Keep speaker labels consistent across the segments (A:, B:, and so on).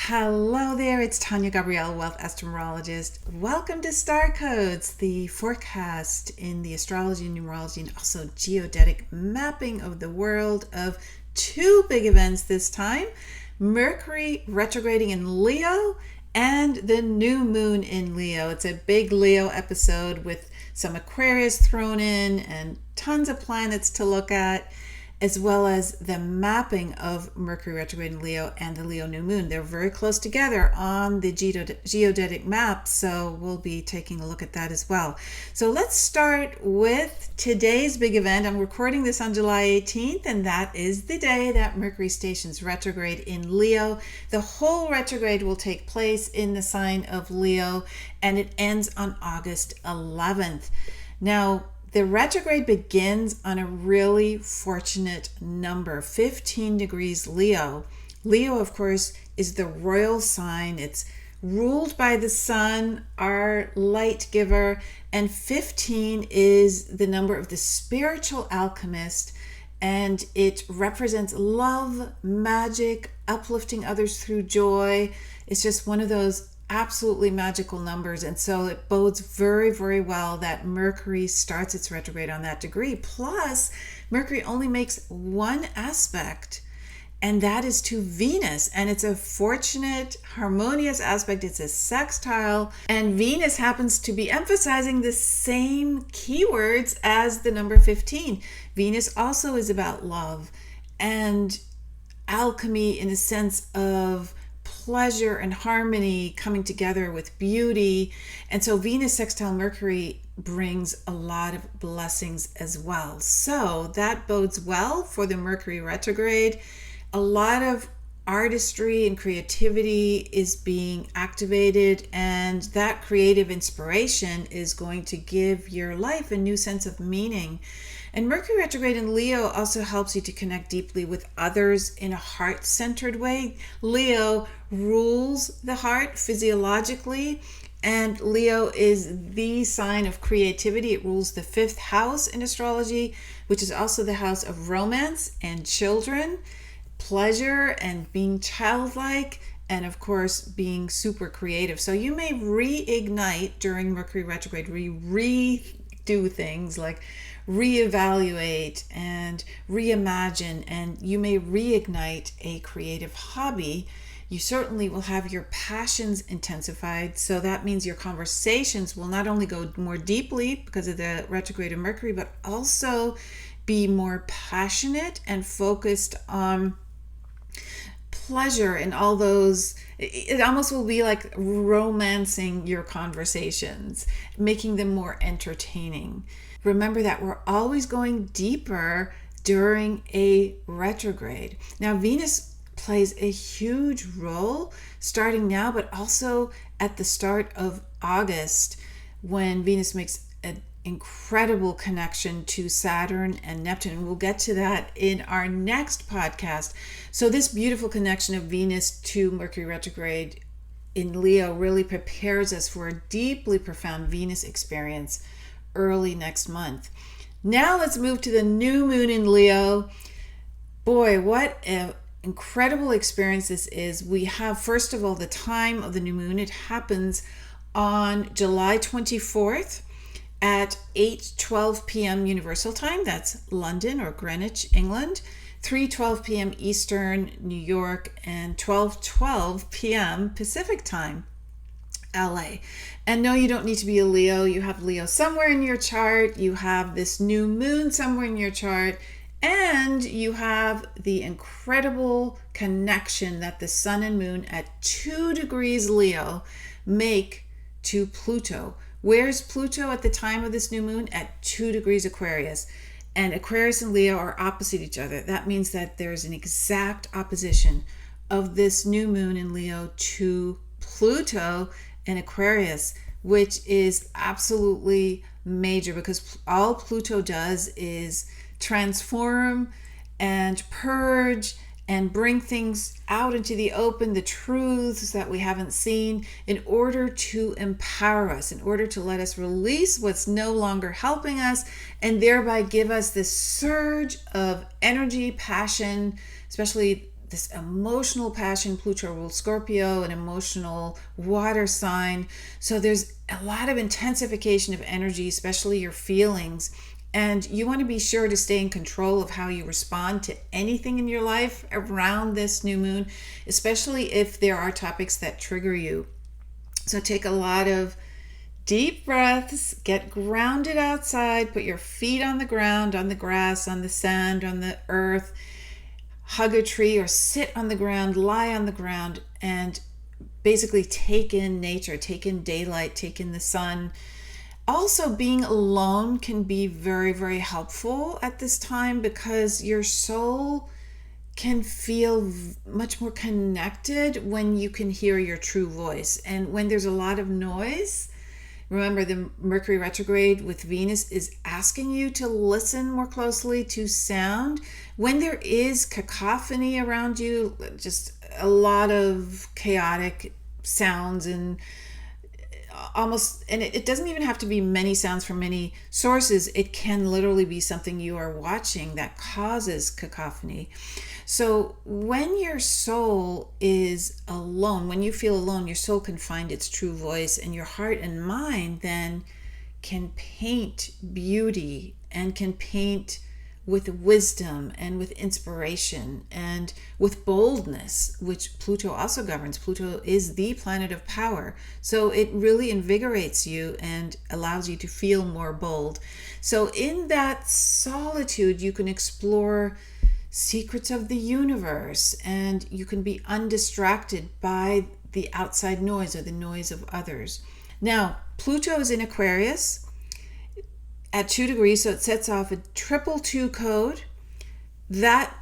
A: Hello there, it's Tania Gabrielle, Wealth Astro-Numerologist. Welcome to Star Codes, the forecast in the Astrology and Numerology and also Geodetic mapping of the world of two big events this time. Mercury retrograding in Leo and the new moon in Leo. It's a big Leo episode with some Aquarius thrown in and tons of planets to look at, as well as the mapping of Mercury retrograde in Leo and the Leo new moon. They're very close together on the geodetic map, so we'll be taking a look at that as well. So let's start with today's big event. I'm recording this on July 18th, and that is the day that Mercury stations retrograde in Leo. The whole retrograde will take place in the sign of Leo, and it ends on August 11th. Now, the retrograde begins on a really fortunate number, 15 degrees Leo. Leo, of course, is the royal sign. It's ruled by the sun, our light giver, and 15 is the number of the spiritual alchemist, and it represents love, magic, uplifting others through joy. It's just one of those absolutely magical numbers, and so it bodes very, very well that Mercury starts its retrograde on that degree. Plus, Mercury only makes one aspect, and that is to Venus, and it's a fortunate, harmonious aspect. It's a sextile, and Venus happens to be emphasizing the same keywords as the number 15. Venus also is about love and alchemy in a sense of pleasure and harmony coming together with beauty. And so Venus sextile Mercury brings a lot of blessings as well. So that bodes well for the Mercury retrograde. A lot of artistry and creativity is being activated, and that creative inspiration is going to give your life a new sense of meaning. And Mercury retrograde in Leo also helps you to connect deeply with others in a heart-centered way. Leo rules the heart physiologically, and Leo is the sign of creativity. It rules the 5th house in astrology, which is also the house of romance and children, pleasure and being childlike, and of course being super creative. So you may reignite during Mercury retrograde, redo things like reevaluate and reimagine, and you may reignite a creative hobby. You certainly will have your passions intensified, so that means your conversations will not only go more deeply because of the retrograde of Mercury, but also be more passionate and focused on pleasure and all those. It almost will be like romancing your conversations, making them more entertaining. Remember that we're always going deeper during a retrograde. Now, Venus plays a huge role starting now, but also at the start of August when Venus makes an incredible connection to Saturn and Neptune. We'll get to that in our next podcast. So this beautiful connection of Venus to Mercury retrograde in Leo really prepares us for a deeply profound Venus experience early next month. Now let's move to the new moon in Leo. Boy, what an incredible experience this is. We have, first of all, the time of the new moon. It happens on July 24th at 8:12 p.m. Universal Time. That's London or Greenwich, England. 3:12 p.m. Eastern, New York, and 12:12 p.m. Pacific Time, LA. And no, you don't need to be a Leo. You have Leo somewhere in your chart. You have this new moon somewhere in your chart. And you have the incredible connection that the sun and moon at 2 degrees Leo make to Pluto. Where's Pluto at the time of this new moon? At 2 degrees Aquarius. And Aquarius and Leo are opposite each other. That means that there's an exact opposition of this new moon in Leo to Pluto in Aquarius, which is absolutely major because all Pluto does is transform and purge and bring things out into the open, the truths that we haven't seen, in order to empower us, in order to let us release what's no longer helping us, and thereby give us this surge of energy, passion, especially this emotional passion. Pluto rules Scorpio, an emotional water sign. So there's a lot of intensification of energy, especially your feelings. And you want to be sure to stay in control of how you respond to anything in your life around this new moon, especially if there are topics that trigger you. So take a lot of deep breaths, get grounded outside, put your feet on the ground, on the grass, on the sand, on the earth, hug a tree or sit on the ground, lie on the ground, and basically take in nature, take in daylight, take in the sun. Also, being alone can be very, very helpful at this time because your soul can feel much more connected when you can hear your true voice. And when there's a lot of noise, remember the Mercury retrograde with Venus is asking you to listen more closely to sound. When there is cacophony around you, just a lot of chaotic sounds and it doesn't even have to be many sounds from many sources. It can literally be something you are watching that causes cacophony. So when your soul is alone, when you feel alone, your soul can find its true voice, and your heart and mind then can paint beauty and can paint with wisdom and with inspiration and with boldness, which Pluto also governs. Pluto is the planet of power. So it really invigorates you and allows you to feel more bold. So in that solitude, you can explore secrets of the universe and you can be undistracted by the outside noise or the noise of others. Now, Pluto is in Aquarius at 2 degrees, so it sets off a 222 code that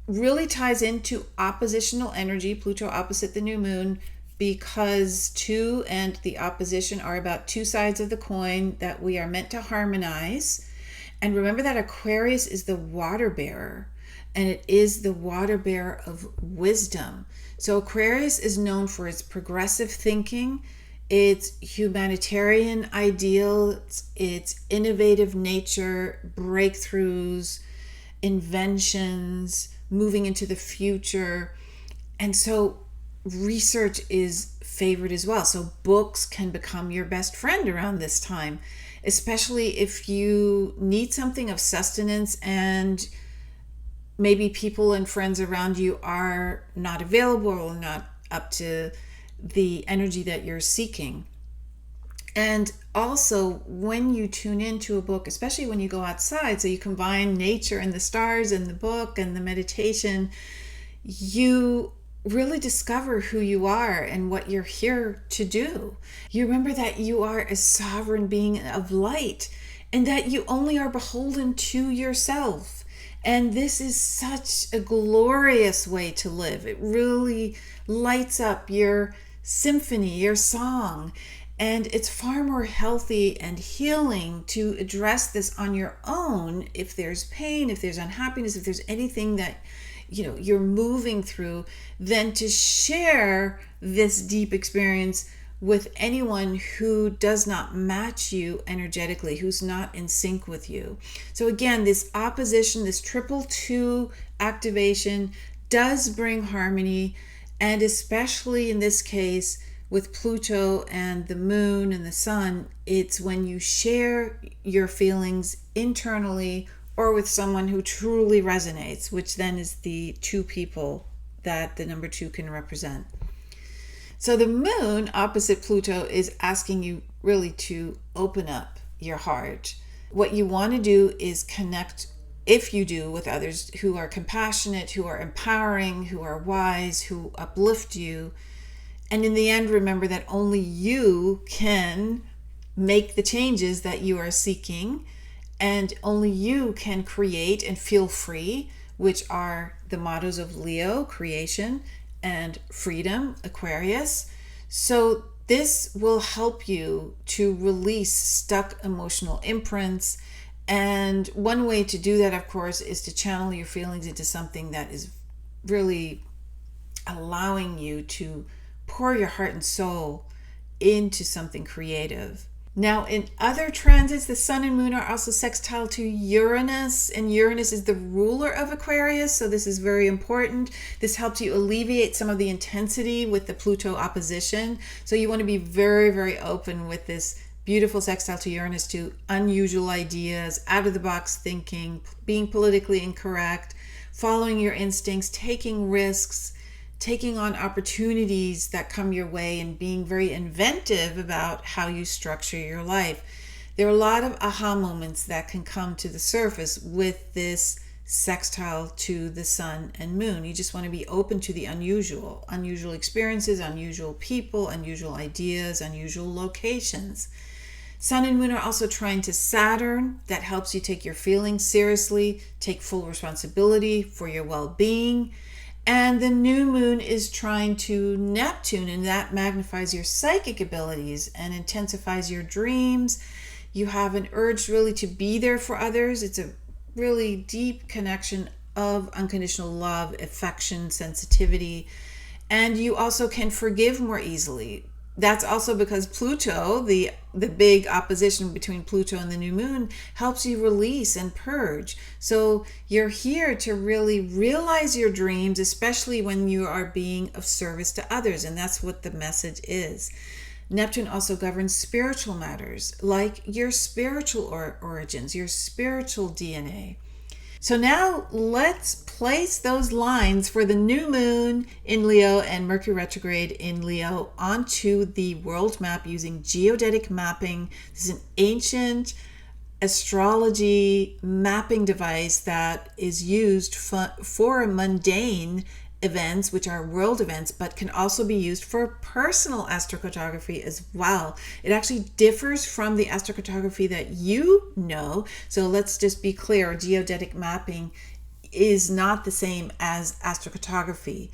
A: really ties into oppositional energy, Pluto opposite the new moon, because 2 and the opposition are about two sides of the coin that we are meant to harmonize. And remember that Aquarius is the water bearer, and it is the water bearer of wisdom. So Aquarius is known for its progressive thinking, its humanitarian ideals, its innovative nature, breakthroughs, inventions, moving into the future. And so research is favored as well. So books can become your best friend around this time, especially if you need something of sustenance and maybe people and friends around you are not available or not up to the energy that you're seeking. And also when you tune into a book, especially when you go outside, so you combine nature and the stars and the book and the meditation, you really discover who you are and what you're here to do. You remember that you are a sovereign being of light and that you only are beholden to yourself. And this is such a glorious way to live. It really lights up your symphony, your song. And it's far more healthy and healing to address this on your own if there's pain, if there's unhappiness, if there's anything that you're moving through, than to share this deep experience with anyone who does not match you energetically, who's not in sync with you. So again, this opposition, this 222 activation does bring harmony, and especially in this case with Pluto and the moon and the sun, it's when you share your feelings internally or with someone who truly resonates, which then is the two people that the number 2 can represent. So the moon opposite Pluto is asking you really to open up your heart. What you want to do is connect, if you do, with others who are compassionate, who are empowering, who are wise, who uplift you. And in the end, remember that only you can make the changes that you are seeking, and only you can create and feel free, which are the mottos of Leo, creation, and freedom, Aquarius. So this will help you to release stuck emotional imprints. And one way to do that, of course, is to channel your feelings into something that is really allowing you to pour your heart and soul into something creative. Now, in other transits, the sun and moon are also sextile to Uranus, and Uranus is the ruler of Aquarius, so this is very important. This helps you alleviate some of the intensity with the Pluto opposition. So you want to be very, very open with this beautiful sextile to Uranus to unusual ideas, out-of-the-box thinking, being politically incorrect, following your instincts, taking risks, taking on opportunities that come your way, and being very inventive about how you structure your life. There are a lot of aha moments that can come to the surface with this sextile to the sun and moon. You just want to be open to the unusual experiences, unusual people, unusual ideas, unusual locations. Sun and moon are also trying to Saturn. That helps you take your feelings seriously, take full responsibility for your well-being. And the new moon is trying to Neptune, and that magnifies your psychic abilities and intensifies your dreams. You have an urge really to be there for others. It's a really deep connection of unconditional love, affection, sensitivity. And you also can forgive more easily. That's also because Pluto, the big opposition between Pluto and the new moon, helps you release and purge. So you're here to really realize your dreams, especially when you are being of service to others. And that's what the message is. Neptune also governs spiritual matters, like your spiritual origins, your spiritual DNA. So now let's place those lines for the new moon in Leo and Mercury retrograde in Leo onto the world map using geodetic mapping. This is an ancient astrology mapping device that is used for mundane events, which are world events, but can also be used for personal astrocartography as well. It actually differs from the astrocartography that you know. So let's just be clear, geodetic mapping is not the same as astrocartography,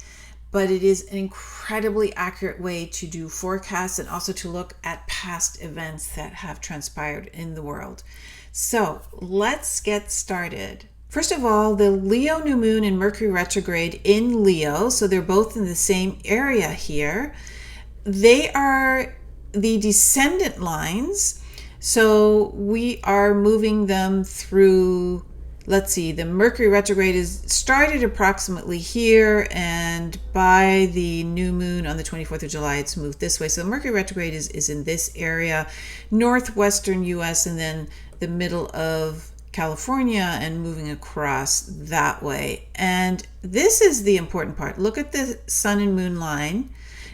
A: but it is an incredibly accurate way to do forecasts and also to look at past events that have transpired in the world. So let's get started. First of all, the Leo new moon and Mercury retrograde in Leo, so they're both in the same area here. They are the descendant lines. So we are moving them through, let's see, the Mercury retrograde is started approximately here, and by the new moon on the 24th of July, it's moved this way. So the Mercury retrograde is in this area, northwestern US, and then the middle of California and moving across that way. And this is the important part. Look at the sun and moon line,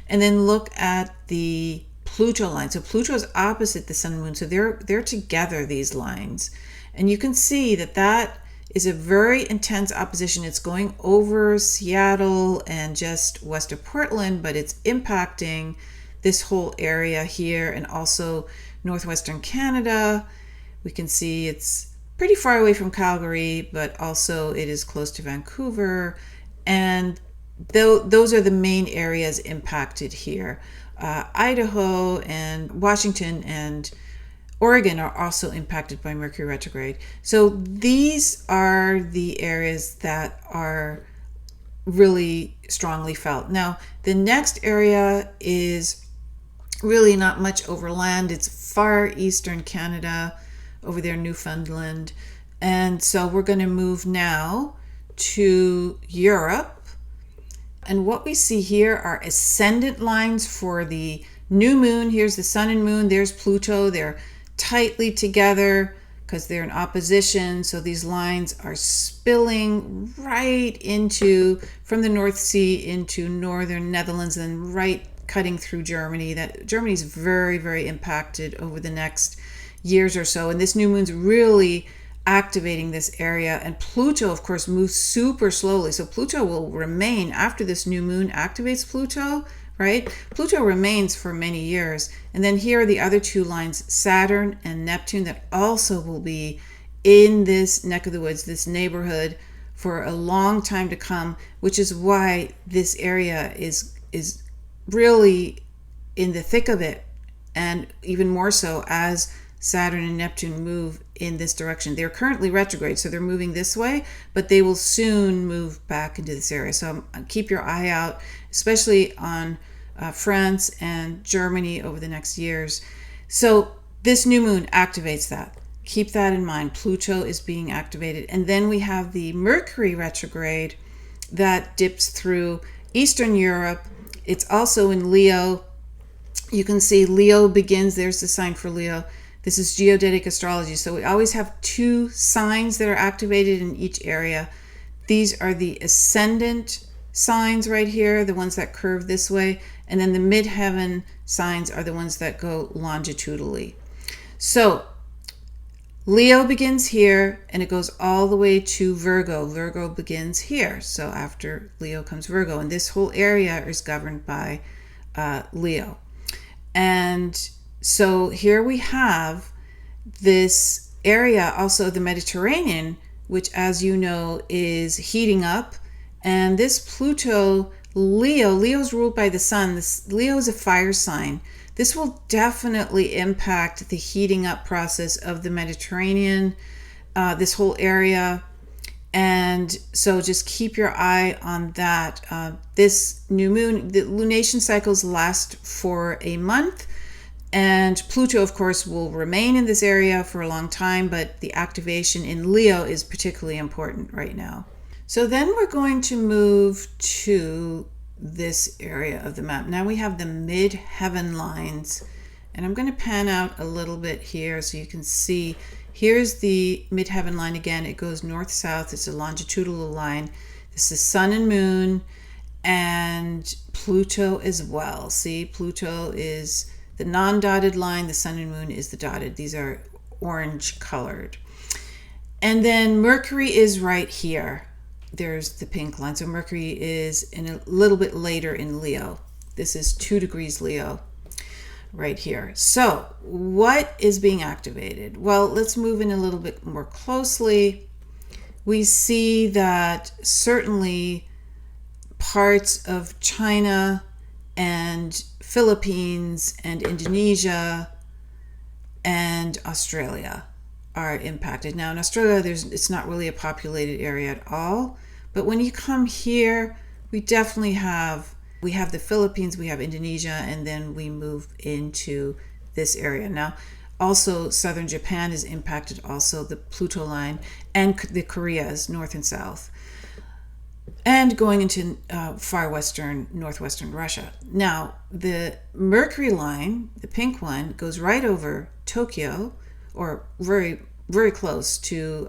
A: and then look at the Pluto line. So Pluto is opposite the sun and moon, so they're together, these lines. And you can see that is a very intense opposition. It's going over Seattle and just west of Portland, but it's impacting this whole area here and also northwestern Canada. We can see it's pretty far away from Calgary, but also it is close to Vancouver. And those are the main areas impacted here. Idaho and Washington and Oregon are also impacted by Mercury retrograde. So these are the areas that are really strongly felt. Now, the next area is really not much overland. It's far eastern Canada, over there, Newfoundland. And so we're going to move now to Europe. And what we see here are ascendant lines for the new moon. Here's the sun and moon. There's Pluto. They're tightly together because they're in opposition. So these lines are spilling right into, from the North Sea into northern Netherlands, and then right cutting through Germany. Germany is very, very impacted over the next years or so, and this new moon's really activating this area. And Pluto, of course, moves super slowly, so Pluto will remain after this new moon activates Pluto, right? Pluto remains for many years. And then here are the other two lines, Saturn and Neptune, that also will be in this neck of the woods, this neighborhood, for a long time to come, which is why this area is really in the thick of it, and even more so as Saturn and Neptune move in this direction. They're currently retrograde, so they're moving this way, but they will soon move back into this area. So keep your eye out, especially on France and Germany over the next years. So this new moon activates that. Keep that in mind. Pluto is being activated. And then we have the Mercury retrograde that dips through Eastern Europe. It's also in Leo. You can see Leo begins. There's the sign for Leo. This is geodetic astrology. So we always have 2 signs that are activated in each area. These are the ascendant signs right here, the ones that curve this way. And then the midheaven signs are the ones that go longitudinally. So Leo begins here and it goes all the way to Virgo. Virgo begins here. So after Leo comes Virgo. And this whole area is governed by Leo. And so here we have this area, also the Mediterranean, which, as you know, is heating up. And this Pluto, Leo's ruled by the sun. Leo is a fire sign. This will definitely impact the heating up process of the Mediterranean, this whole area. And so just keep your eye on that. This new moon, the lunation cycles last for a month. And Pluto, of course, will remain in this area for a long time, but the activation in Leo is particularly important right now. So then we're going to move to this area of the map. Now we have the mid-heaven lines, and I'm going to pan out a little bit here so you can see. Here's the mid-heaven line again. It goes north-south. It's a longitudinal line. This is sun and moon and Pluto as well. See, Pluto is the non-dotted line. The sun and moon is the dotted. These are orange colored. And then Mercury is right here. There's the pink line. So Mercury is in a little bit later in Leo. This is 2 degrees Leo right here. So what is being activated? Well, let's move in a little bit more closely. We see that certainly parts of China and Philippines and Indonesia and Australia are impacted. Now in Australia, it's not really a populated area at all. But when you come here, we definitely have the Philippines, we have Indonesia, and then we move into this area. Now, also southern Japan is impacted, also the Pluto line, and the Koreas, north and south, and going into far western, northwestern Russia. Now, the Mercury line, the pink one, goes right over Tokyo, or very, very close to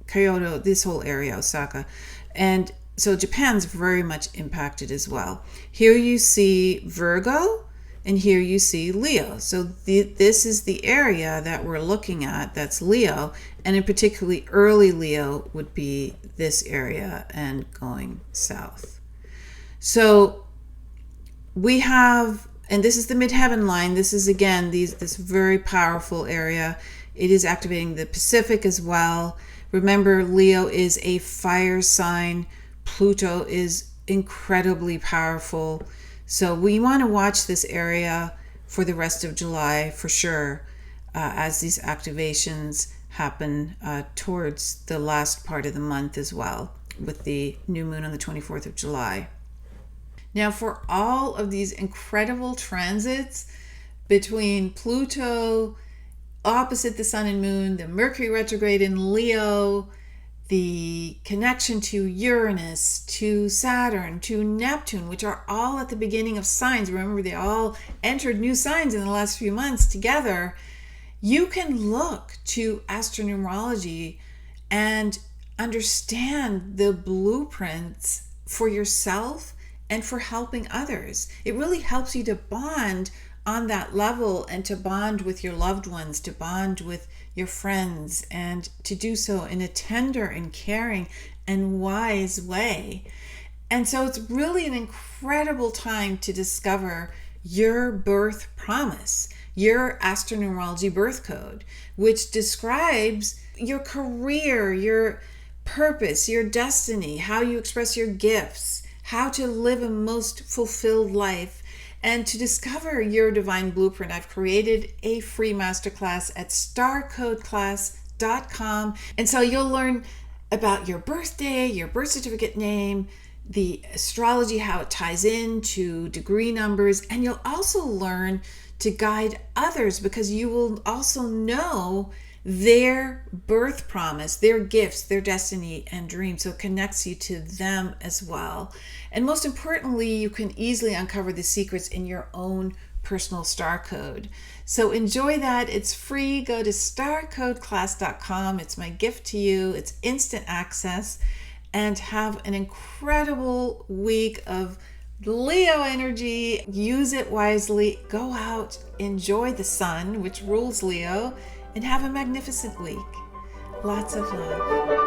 A: Kyoto, this whole area, Osaka. And so Japan's very much impacted as well. Here you see Virgo, and here you see Leo. So this is the area that we're looking at, that's Leo, and in particularly early Leo would be this area and going south. So we have, and this is the midheaven line. This is again this very powerful area. It is activating the Pacific as well. Remember, Leo is a fire sign. Pluto is incredibly powerful. So we want to watch this area for the rest of July for sure, as these activations happen towards the last part of the month as well, with the new moon on the 24th of July. Now, for all of these incredible transits between Pluto opposite the sun and moon, the Mercury retrograde in Leo, the connection to Uranus, to Saturn, to Neptune, which are all at the beginning of signs. Remember, they all entered new signs in the last few months together. You can look to Astro-Numerology and understand the blueprints for yourself and for helping others. It really helps you to bond on that level and to bond with your loved ones, to bond with your friends, and to do so in a tender and caring and wise way. And so it's really an incredible time to discover your birth promise, your Astro-Numerology birth code, which describes your career, your purpose, your destiny, how you express your gifts, how to live a most fulfilled life. And to discover your divine blueprint, I've created a free masterclass at starcodeclass.com. And so you'll learn about your birthday, your birth certificate name, the astrology, how it ties into degree numbers, and you'll also learn to guide others because you will also know their birth promise, their gifts, their destiny and dreams. So it connects you to them as well. And most importantly, you can easily uncover the secrets in your own personal star code. So enjoy that. It's free. Go to starcodeclass.com. It's my gift to you. It's instant access. And have an incredible week of Leo energy. Use it wisely. Go out, enjoy the sun, which rules Leo, and have a magnificent week. Lots of love.